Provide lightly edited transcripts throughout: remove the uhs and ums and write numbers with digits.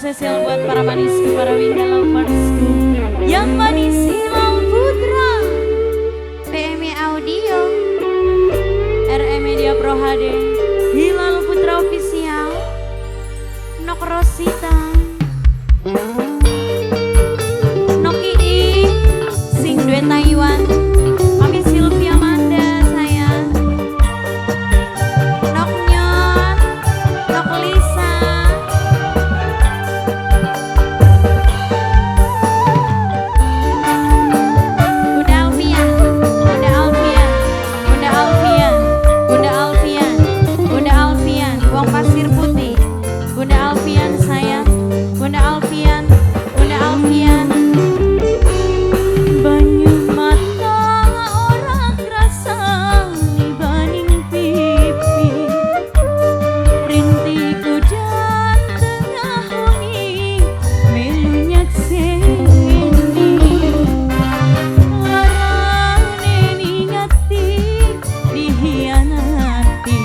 spesial buat para manisku, para winda loversku yang manis Hilal Putra, PMI Audio, RE Media Pro HD, Hilal Putra Official, Nok Rosita, Nok Ii, sing duet Taiwan, Mami Sylvia Manda sayang, Nok Nyon, Nok Lisa, Bunda Alfian, Bunda Alfian, Bunda Alfian, Bunda Alfian, Bunda Alfian, Wong Pasir Putih, Bunda Alfian sayang, Bunda Alfian, Bunda Alfian. Banyu mata orang kerasa dibanding pipi, rintiku dan tengah wangi melunyak sini, larane ningati dihianati,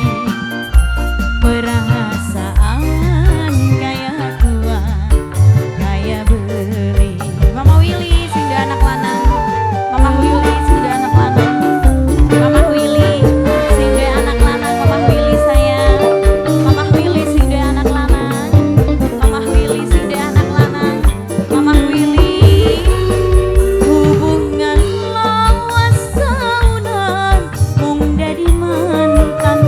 perasaan kayak tua kayak beli. Mama Willy sing duwe anak lanang, Mama Willy sing duwe anak lanang, Mama Willy sing duwe anak lanang, Mama Willy sayang, Mama Willy sing duwe anak lanang, Mama Willy sing duwe anak lanang, Mama Willy. Hubungan lawas saunan mung dadi mantan,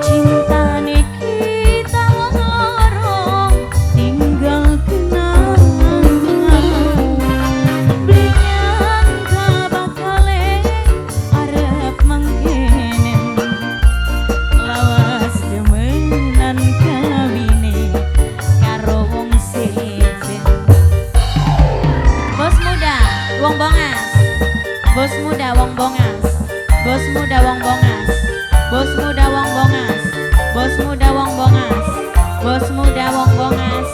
cintane kita lorong tinggal kenangan, blinyangka bakale arep mangkene, lawas demenan kawine karo wong sejen. Bos muda wong bongas, bos muda wong bongas, bos muda wong bongas, bos muda wong bongas, bos muda wong bongas, bos muda wong bongas.